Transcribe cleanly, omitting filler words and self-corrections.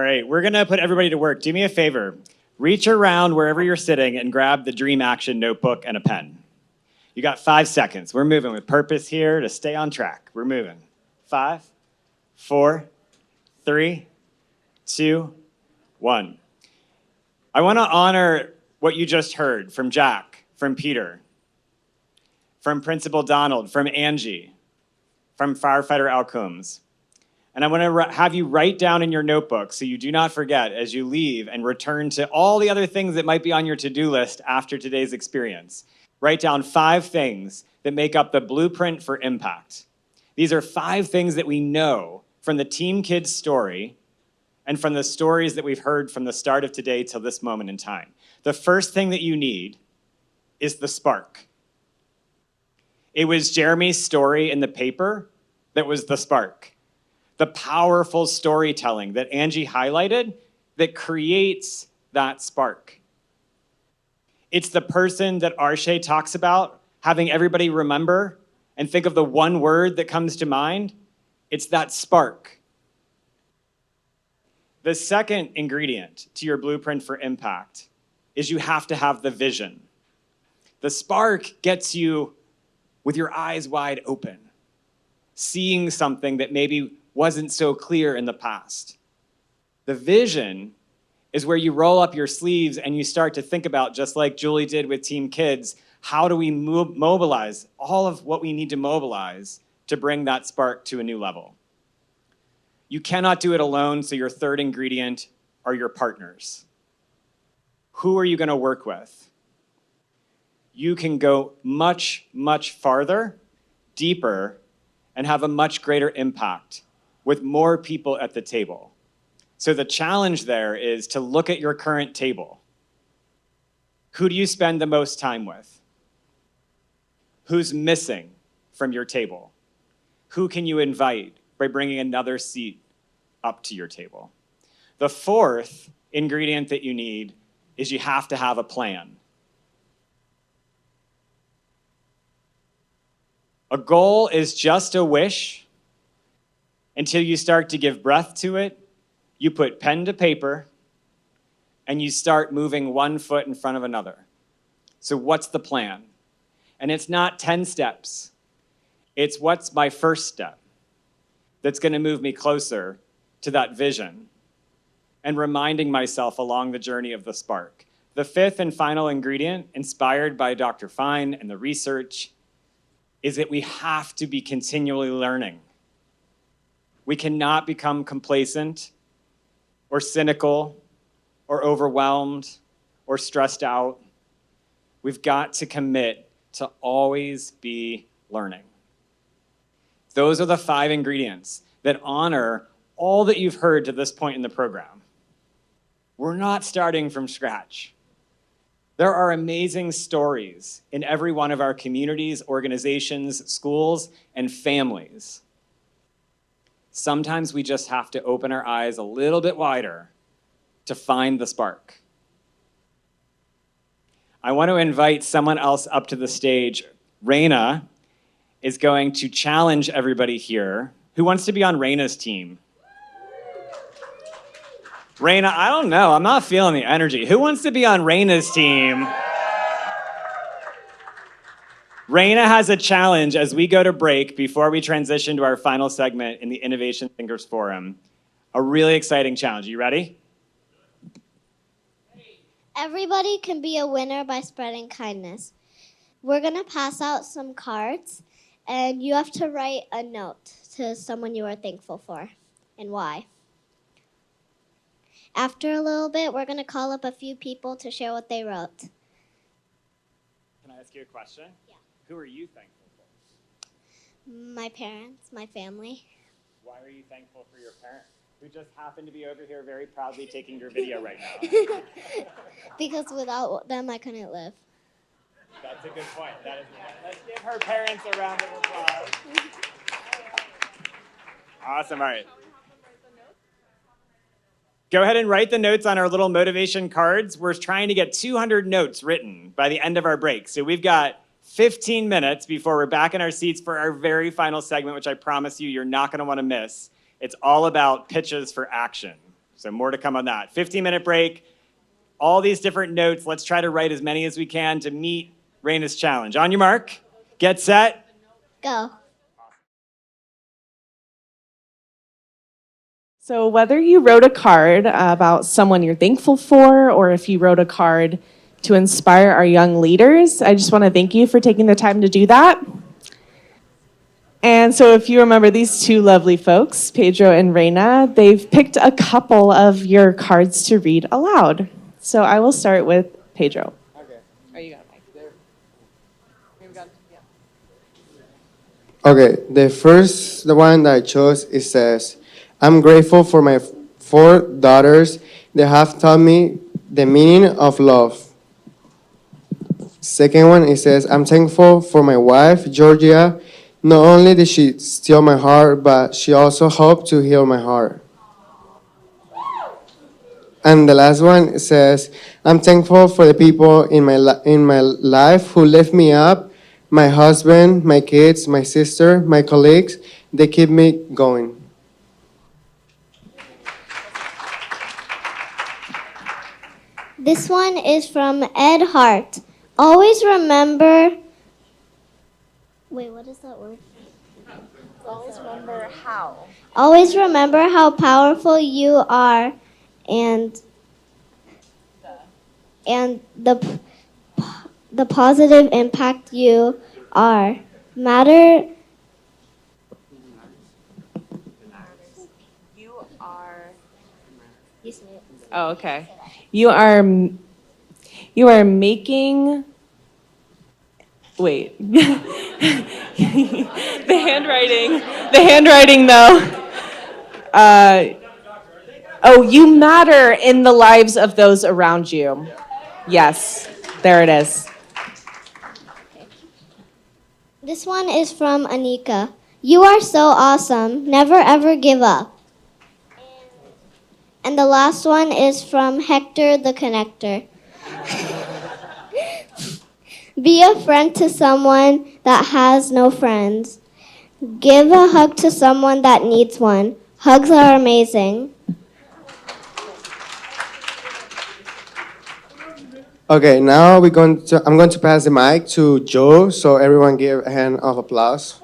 right, we're gonna put everybody to work. Do me a favor. Reach around wherever you're sitting and grab the Dream Action notebook and a pen. You got 5 seconds. We're moving with purpose here to stay on track. We're moving. 5, 4, 3, 2, 1. I want to honor what you just heard from Jack, from Peter, from Principal Donald, from Angie, from Firefighter Al Coombs. And I want to have you write down in your notebook so you do not forget as you leave and return to all the other things that might be on your to-do list after today's experience. Write down 5 things that make up the blueprint for impact. These are 5 things that we know from the Team Kids story and from the stories that we've heard from the start of today till this moment in time. The first thing that you need is the spark. It was Jeremy's story in the paper that was the spark. The powerful storytelling that Angie highlighted that creates that spark. It's the person that Arshay talks about, having everybody remember and think of the one word that comes to mind. It's that spark. The second ingredient to your blueprint for impact is you have to have the vision. The spark gets you with your eyes wide open, seeing something that maybe wasn't so clear in the past. The vision is where you roll up your sleeves and you start to think about, just like Julie did with Team Kids, how do we mobilize all of what we need to mobilize to bring that spark to a new level? You cannot do it alone, so your third ingredient are your partners. Who are you going to work with? You can go much, much farther, deeper, and have a much greater impact with more people at the table. So the challenge there is to look at your current table. Who do you spend the most time with? Who's missing from your table? Who can you invite by bringing another seat up to your table? The fourth ingredient that you need is you have to have a plan. A goal is just a wish until you start to give breath to it. You put pen to paper and you start moving one foot in front of another. So what's the plan? And it's not 10 steps. It's what's my first step that's going to move me closer to that vision and reminding myself along the journey of the spark. The fifth and final ingredient, inspired by Dr. Fine and the research, is that we have to be continually learning. We cannot become complacent or cynical or overwhelmed or stressed out. We've got to commit to always be learning. Those are the 5 ingredients that honor all that you've heard to this point in the program. We're not starting from scratch. There are amazing stories in every one of our communities, organizations, schools, and families. Sometimes we just have to open our eyes a little bit wider to find the spark. I want to invite someone else up to the stage. Raina is going to challenge everybody here. Who wants to be on Raina's team? Raina, I don't know. I'm not feeling the energy. Who wants to be on Raina's team? Raina has a challenge as we go to break before we transition to our final segment in the Innovation Thinkers Forum. A really exciting challenge. You ready? Everybody can be a winner by spreading kindness. We're going to pass out some cards, and you have to write a note to someone you are thankful for and why. After a little bit, we're going to call up a few people to share what they wrote. Can I ask you a question? Yeah. Who are you thankful for? My parents, my family. Why are you thankful for your parents, who just happen to be over here very proudly taking your video right now? Because without them, I couldn't live. That's a good point. Let's give her parents a round of applause. Awesome. All right. Go ahead and write the notes on our little motivation cards. We're trying to get 200 notes written by the end of our break. So we've got 15 minutes before we're back in our seats for our very final segment, which I promise you, you're not going to want to miss. It's all about pitches for action. So more to come on that. 15-minute break. All these different notes. Let's try to write as many as we can to meet Raina's challenge. On your mark, get set. Go. So whether you wrote a card about someone you're thankful for, or if you wrote a card to inspire our young leaders, I just want to thank you for taking the time to do that. And so if you remember these two lovely folks, Pedro and Reina, they've picked a couple of your cards to read aloud. So I will start with Pedro. Okay. Are you got it, Mike? Okay, the one that I chose, it says, I'm grateful for my 4 daughters. They have taught me the meaning of love. Second one, it says, I'm thankful for my wife, Georgia. Not only did she steal my heart, but she also helped to heal my heart. And the last one says, I'm thankful for the people in my life who lift me up, my husband, my kids, my sister, my colleagues. They keep me going. This one is from Ed Hart. Always remember. Wait, what is that word? Always remember how. Always remember how powerful you are, and the positive impact you are. Matter. You are. You say it. Oh, okay. You are making. Wait. The handwriting though. Oh, you matter in the lives of those around you. Yes, there it is. This one is from Anika. You are so awesome. Never ever give up. And the last one is from Hector the Connector. Be a friend to someone that has no friends. Give a hug to someone that needs one. Hugs are amazing. Okay, now I'm going to pass the mic to Joe, so everyone give a hand of applause.